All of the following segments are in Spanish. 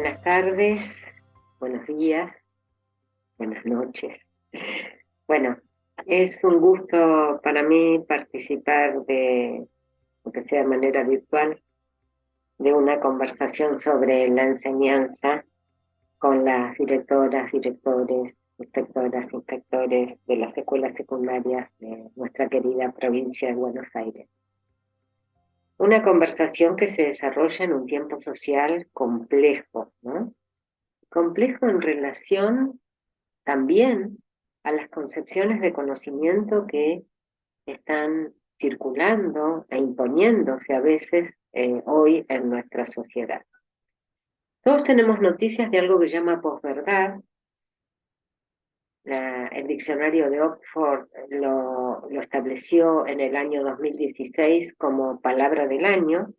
Buenas tardes, buenos días, buenas noches. Bueno, es un gusto para mí participar aunque sea de manera virtual, de una conversación sobre la enseñanza con las directoras, directores, inspectoras, inspectores de las escuelas secundarias de nuestra querida provincia de Buenos Aires. Una conversación que se desarrolla en un tiempo social complejo, ¿no? Complejo en relación también a las concepciones de conocimiento que están circulando e imponiéndose a veces hoy en nuestra sociedad. Todos tenemos noticias de algo que se llama posverdad. El diccionario de Oxford lo estableció en el año 2016 como palabra del año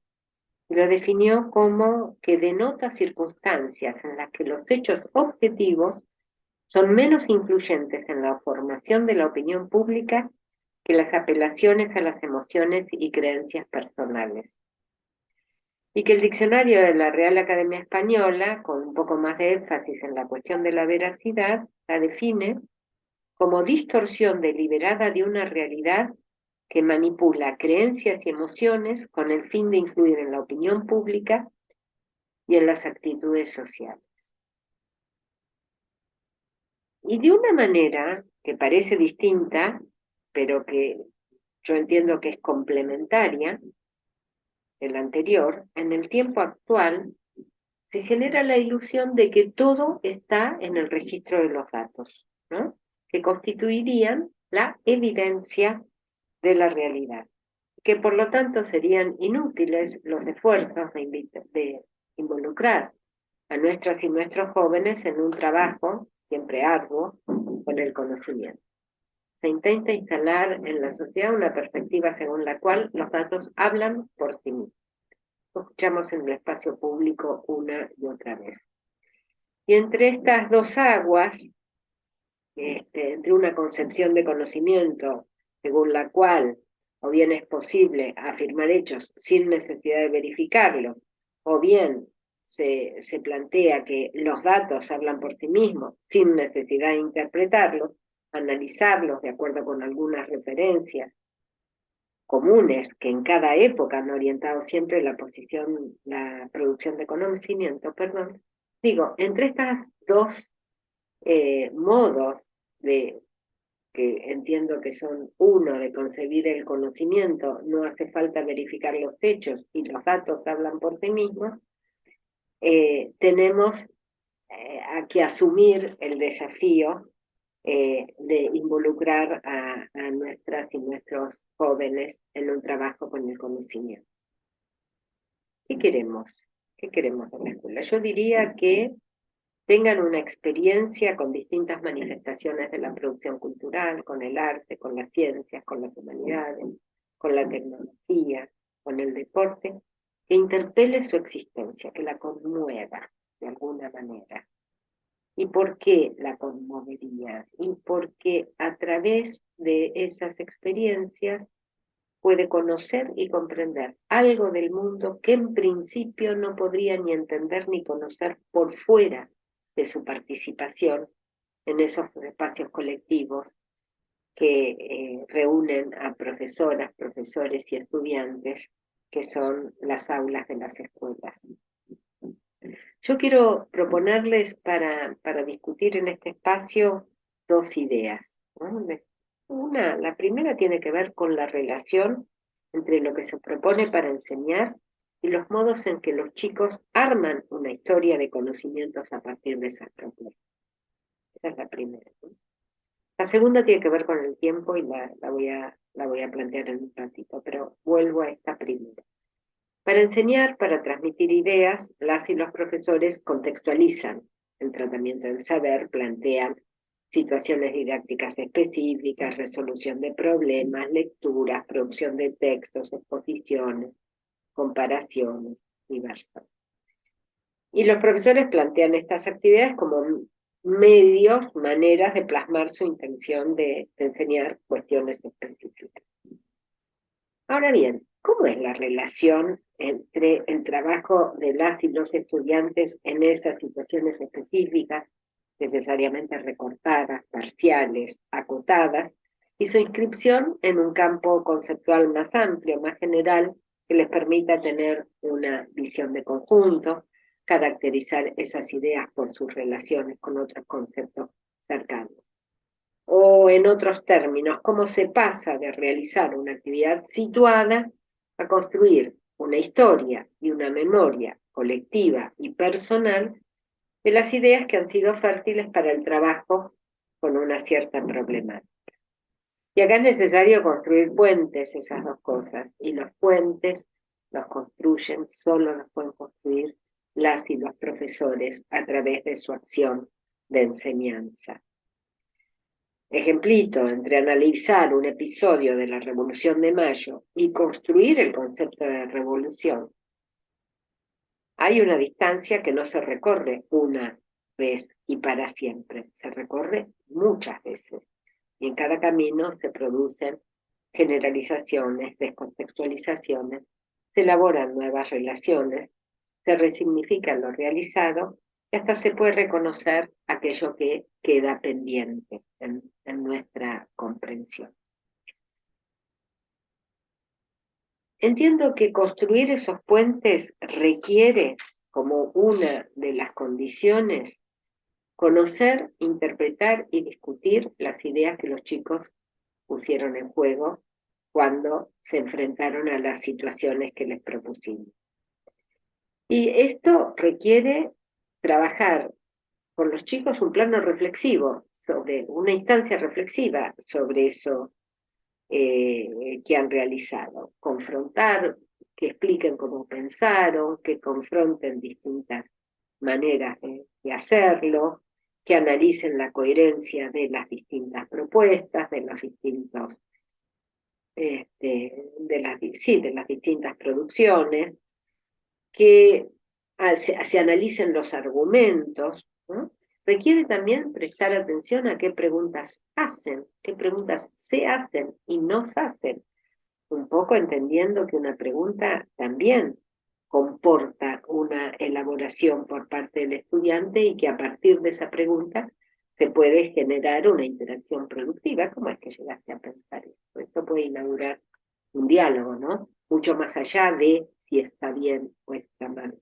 y lo definió como que denota circunstancias en las que los hechos objetivos son menos influyentes en la formación de la opinión pública que las apelaciones a las emociones y creencias personales. Y que el diccionario de la Real Academia Española, con un poco más de énfasis en la cuestión de la veracidad, la define como distorsión deliberada de una realidad que manipula creencias y emociones con el fin de influir en la opinión pública y en las actitudes sociales. Y de una manera que parece distinta, pero que yo entiendo que es complementaria de la anterior, en el tiempo actual se genera la ilusión de que todo está en el registro de los datos, ¿no? Que constituirían la evidencia de la realidad, que por lo tanto serían inútiles los esfuerzos de involucrar a nuestras y nuestros jóvenes en un trabajo, siempre arduo, con el conocimiento. Se intenta instalar en la sociedad una perspectiva según la cual los datos hablan por sí mismos. Lo escuchamos en el espacio público una y otra vez. Y entre estas dos aguas, entre una concepción de conocimiento según la cual o bien es posible afirmar hechos sin necesidad de verificarlo, o bien se plantea que los datos hablan por sí mismos sin necesidad de interpretarlos, analizarlos de acuerdo con algunas referencias comunes que en cada época han orientado siempre la producción de conocimiento, perdón. Digo, entre estas dos modos de que entiendo que son uno de concebir el conocimiento, no hace falta verificar los hechos y los datos hablan por sí mismos, tenemos que asumir el desafío de involucrar a nuestras y nuestros jóvenes en un trabajo con el conocimiento. ¿Qué queremos? ¿Qué queremos de la escuela? Yo diría que tengan una experiencia con distintas manifestaciones de la producción cultural, con el arte, con las ciencias, con las humanidades, con la tecnología, con el deporte, que interpele su existencia, que la conmueva de alguna manera. ¿Y por qué la conmovería? Y porque a través de esas experiencias puede conocer y comprender algo del mundo que en principio no podría ni entender ni conocer por fuera de su participación en esos espacios colectivos que reúnen a profesoras, profesores y estudiantes, que son las aulas de las escuelas. Yo quiero proponerles para discutir en este espacio dos ideas, ¿no? La primera tiene que ver con la relación entre lo que se propone para enseñar y los modos en que los chicos arman una historia de conocimientos a partir de esas propuestas. Esa es la primera, ¿no? La segunda tiene que ver con el tiempo y la voy a plantear en un ratito, pero vuelvo a esta primera. Para enseñar, para transmitir ideas, las y los profesores contextualizan el tratamiento del saber, plantean situaciones didácticas específicas, resolución de problemas, lecturas, producción de textos, exposiciones, comparaciones diversas. Y los profesores plantean estas actividades como medios, maneras de plasmar su intención de enseñar cuestiones específicas. Ahora bien, ¿cómo es la relación entre el trabajo de las y los estudiantes en esas situaciones específicas, necesariamente recortadas, parciales, acotadas, y su inscripción en un campo conceptual más amplio, más general, que les permita tener una visión de conjunto, caracterizar esas ideas por sus relaciones con otros conceptos cercanos? O en otros términos, cómo se pasa de realizar una actividad situada a construir una historia y una memoria colectiva y personal de las ideas que han sido fértiles para el trabajo con una cierta problemática. Y acá es necesario construir puentes, esas dos cosas, y los puentes los construyen, solo los pueden construir las y los profesores a través de su acción de enseñanza. Ejemplito, entre analizar un episodio de la Revolución de Mayo y construir el concepto de revolución, hay una distancia que no se recorre una vez y para siempre, se recorre muchas veces. Y en cada camino se producen generalizaciones, descontextualizaciones, se elaboran nuevas relaciones, se resignifica lo realizado y hasta se puede reconocer aquello que queda pendiente en nuestra comprensión. Entiendo que construir esos puentes requiere, como una de las condiciones, conocer, interpretar y discutir las ideas que los chicos pusieron en juego cuando se enfrentaron a las situaciones que les propusimos. Y esto requiere trabajar con los chicos un plano reflexivo, sobre una instancia reflexiva sobre eso que han realizado. Confrontar, que expliquen cómo pensaron, que confronten distintas maneras de hacerlo, que analicen la coherencia de las distintas propuestas, de los distintos, de las distintas producciones, que se analicen los argumentos, ¿no? Requiere también prestar atención a qué preguntas hacen, qué preguntas se hacen y no se hacen, un poco entendiendo que una pregunta también comporta una elaboración por parte del estudiante y que a partir de esa pregunta se puede generar una interacción productiva. ¿Cómo es que llegaste a pensar esto? Esto puede inaugurar un diálogo, ¿no? Mucho más allá de si está bien o está mal.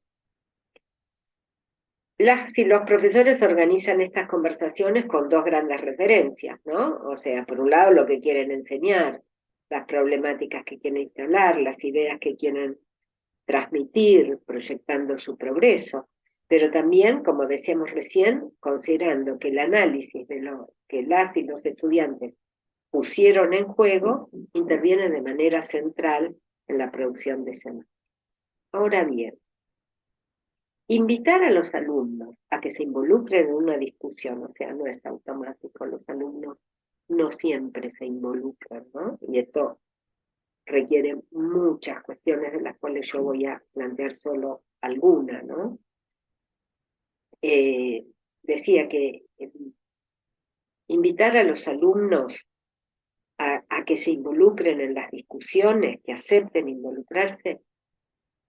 Si los profesores organizan estas conversaciones con dos grandes referencias, ¿no? O sea, por un lado lo que quieren enseñar, las problemáticas que quieren instalar, las ideas que quieren transmitir, proyectando su progreso, pero también, como decíamos recién, considerando que el análisis de lo que las y los estudiantes pusieron en juego interviene de manera central en la producción de ese. Ahora bien, invitar a los alumnos a que se involucren en una discusión, o sea, no es automático, los alumnos no siempre se involucran, ¿no? Y esto requiere muchas cuestiones de las cuales yo voy a plantear solo alguna, ¿no? Decía que invitar a los alumnos a que se involucren en las discusiones, que acepten involucrarse,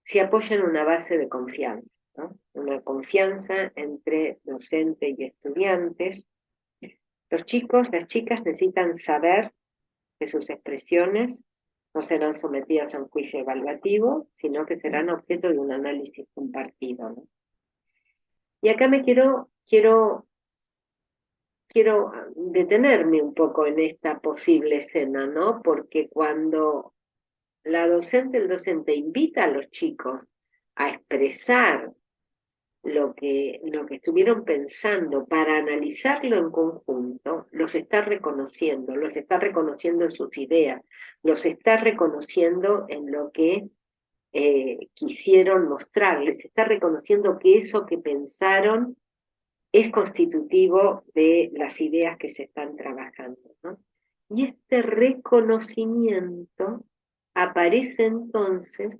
se apoya en una base de confianza, ¿no? Una confianza entre docente y estudiantes. Los chicos, las chicas necesitan saber que sus expresiones no serán sometidas a un juicio evaluativo, sino que serán objeto de un análisis compartido, ¿no? Y acá quiero detenerme un poco en esta posible escena, ¿no? Porque cuando el docente invita a los chicos a expresar lo que estuvieron pensando para analizarlo en conjunto, los está reconociendo en sus ideas, los está reconociendo en lo que quisieron mostrar, les está reconociendo que eso que pensaron es constitutivo de las ideas que se están trabajando, ¿no? Y este reconocimiento aparece entonces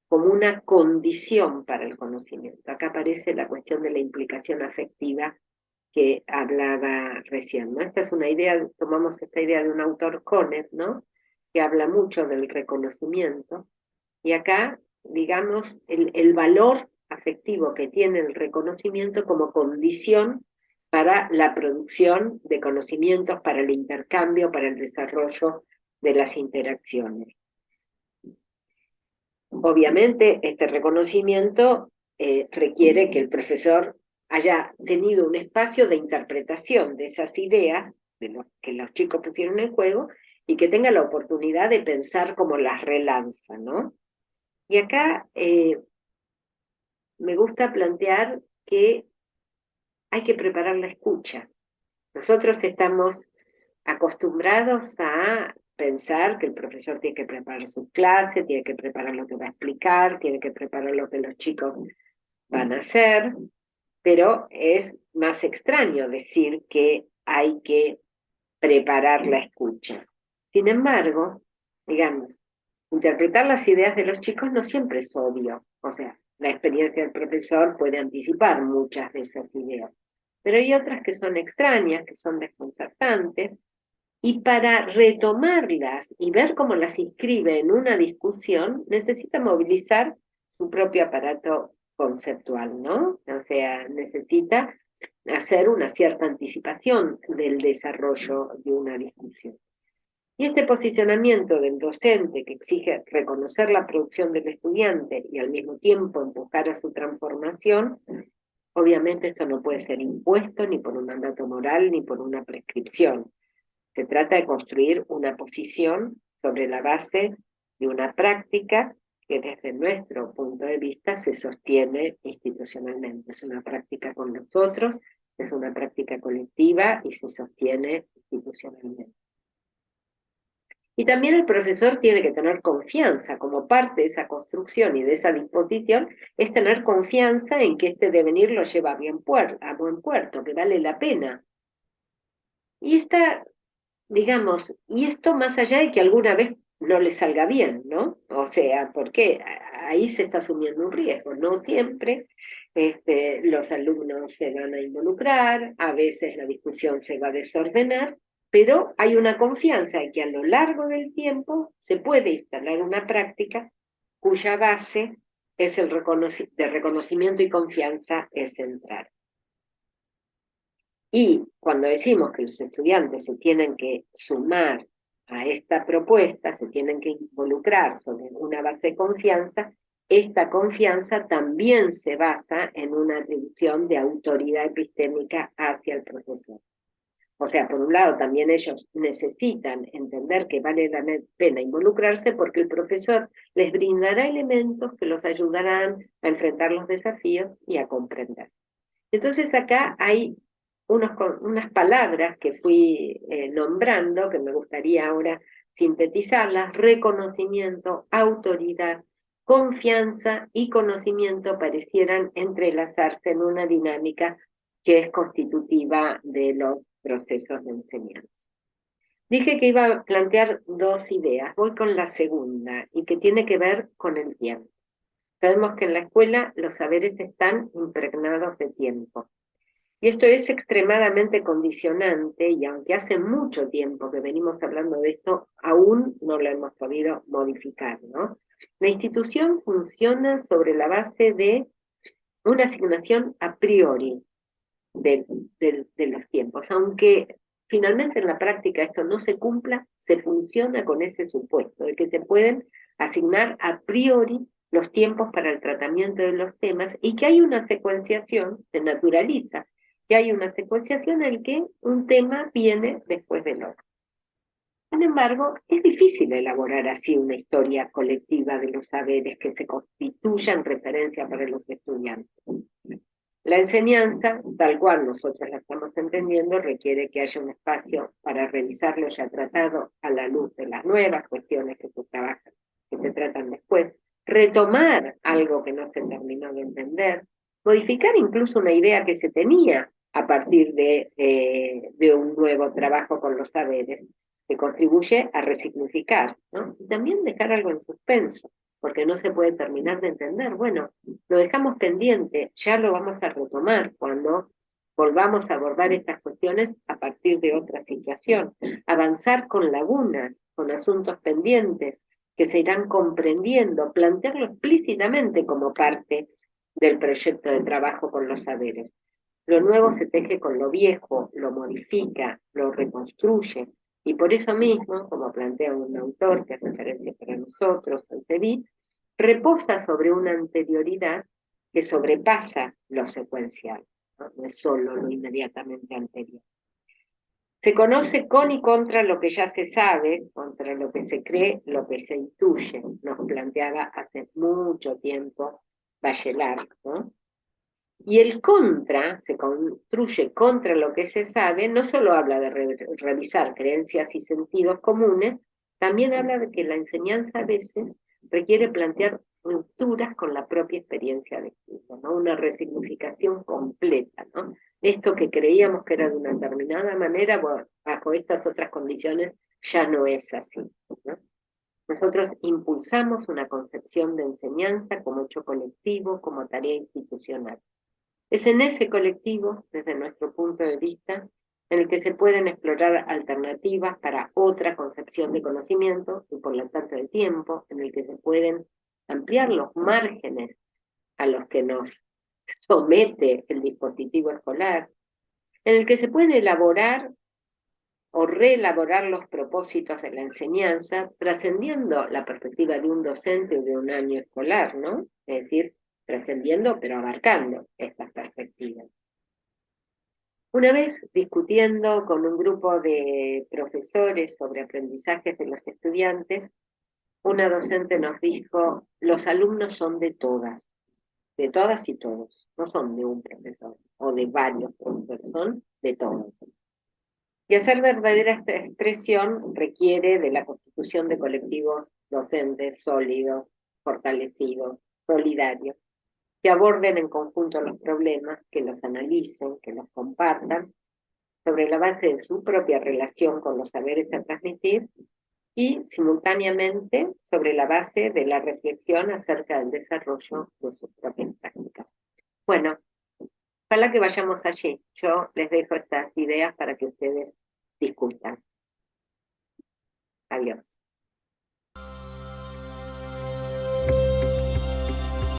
como una condición para el conocimiento. Acá aparece la cuestión de la implicación afectiva que hablaba recién, ¿no? Esta es una idea, tomamos esta idea de un autor, Conner, ¿no? Que habla mucho del reconocimiento, Y acá, digamos, el valor afectivo que tiene el reconocimiento como condición para la producción de conocimientos, para el intercambio, para el desarrollo de las interacciones. Obviamente, este reconocimiento requiere que el profesor haya tenido un espacio de interpretación de esas ideas de lo que los chicos pusieron en juego y que tenga la oportunidad de pensar cómo las relanza, ¿no? Y acá me gusta plantear que hay que preparar la escucha. Nosotros estamos acostumbrados a pensar que el profesor tiene que preparar su clase, tiene que preparar lo que va a explicar, tiene que preparar lo que los chicos van a hacer, pero es más extraño decir que hay que preparar la escucha. Sin embargo, digamos, interpretar las ideas de los chicos no siempre es obvio. O sea, la experiencia del profesor puede anticipar muchas de esas ideas, pero hay otras que son extrañas, que son desconcertantes, y para retomarlas y ver cómo las inscribe en una discusión, necesita movilizar su propio aparato conceptual, ¿no? O sea, necesita hacer una cierta anticipación del desarrollo de una discusión. Y este posicionamiento del docente que exige reconocer la producción del estudiante y al mismo tiempo empujar a su transformación, obviamente esto no puede ser impuesto ni por un mandato moral ni por una prescripción. Se trata de construir una posición sobre la base de una práctica que desde nuestro punto de vista se sostiene institucionalmente. Es una práctica con nosotros, es una práctica colectiva y se sostiene institucionalmente. Y también el profesor tiene que tener confianza, como parte de esa construcción y de esa disposición, es tener confianza en que este devenir lo lleva a buen puerto, que vale la pena. Y digamos, y esto más allá de que alguna vez no le salga bien, ¿no? O sea, porque ahí se está asumiendo un riesgo, no siempre los alumnos se van a involucrar, a veces la discusión se va a desordenar, pero hay una confianza de que a lo largo del tiempo se puede instalar una práctica cuya base es el de reconocimiento y confianza es central. Y cuando decimos que los estudiantes se tienen que sumar a esta propuesta, se tienen que involucrar sobre una base de confianza, esta confianza también se basa en una atribución de autoridad epistémica hacia el profesor. O sea, por un lado, también ellos necesitan entender que vale la pena involucrarse porque el profesor les brindará elementos que los ayudarán a enfrentar los desafíos y a comprender. Entonces acá hay unas palabras que fui nombrando, que me gustaría ahora sintetizarlas: reconocimiento, autoridad, confianza y conocimiento parecieran entrelazarse en una dinámica que es constitutiva de los procesos de enseñanza. Dije que iba a plantear dos ideas, voy con la segunda, y que tiene que ver con el tiempo. Sabemos que en la escuela los saberes están impregnados de tiempo. Y esto es extremadamente condicionante, y aunque hace mucho tiempo que venimos hablando de esto, aún no lo hemos podido modificar, ¿no? La institución funciona sobre la base de una asignación a priori de los tiempos. Aunque finalmente en la práctica esto no se cumpla, se funciona con ese supuesto, de que se pueden asignar a priori los tiempos para el tratamiento de los temas y que hay una secuenciación, se naturaliza, que hay una secuenciación en la que un tema viene después del otro. Sin embargo, es difícil elaborar así una historia colectiva de los saberes que se constituya en referencia para los estudiantes. La enseñanza, tal cual nosotros la estamos entendiendo, requiere que haya un espacio para revisar lo ya tratado a la luz de las nuevas cuestiones que se tratan después, retomar algo que no se terminó de entender, modificar incluso una idea que se tenía a partir de un nuevo trabajo con los saberes, que contribuye a resignificar, ¿no? Y también dejar algo en suspenso, porque no se puede terminar de entender. Bueno, lo dejamos pendiente, ya lo vamos a retomar cuando volvamos a abordar estas cuestiones a partir de otra situación, avanzar con lagunas, con asuntos pendientes, que se irán comprendiendo, plantearlo explícitamente como parte del proyecto de trabajo con los saberes. Lo nuevo se teje con lo viejo, lo modifica, lo reconstruye, y por eso mismo, como plantea un autor que es referencia para nosotros, Alcevit, reposa sobre una anterioridad que sobrepasa lo secuencial, ¿no? No es solo lo inmediatamente anterior. Se conoce con y contra lo que ya se sabe, contra lo que se cree, lo que se intuye, nos planteaba hace mucho tiempo Bachelard, ¿no? Y el contra se construye contra lo que se sabe, no solo habla de revisar creencias y sentidos comunes, también habla de que la enseñanza a veces requiere plantear rupturas con la propia experiencia de estudio, ¿no? Una resignificación completa, ¿no? Esto que creíamos que era de una determinada manera, bueno, bajo estas otras condiciones ya no es así, ¿no? Nosotros impulsamos una concepción de enseñanza como hecho colectivo, como tarea institucional. Es en ese colectivo, desde nuestro punto de vista, en el que se pueden explorar alternativas para otra concepción de conocimiento y por lo tanto de tiempo, en el que se pueden ampliar los márgenes a los que nos somete el dispositivo escolar, en el que se pueden elaborar o reelaborar los propósitos de la enseñanza, trascendiendo la perspectiva de un docente o de un año escolar, ¿no? Es decir, trascendiendo pero abarcando estas perspectivas. Una vez discutiendo con un grupo de profesores sobre aprendizajes de los estudiantes, una docente nos dijo, los alumnos son de todas y todos, no son de un profesor o de varios profesores, son de todos. Y hacer verdadera esta expresión requiere de la constitución de colectivos docentes sólidos, fortalecidos, solidarios, que aborden en conjunto los problemas, que los analicen, que los compartan, sobre la base de su propia relación con los saberes a transmitir y simultáneamente sobre la base de la reflexión acerca del desarrollo de sus propias prácticas. Bueno, ojalá que vayamos allí. Yo les dejo estas ideas para que ustedes discutan. Adiós.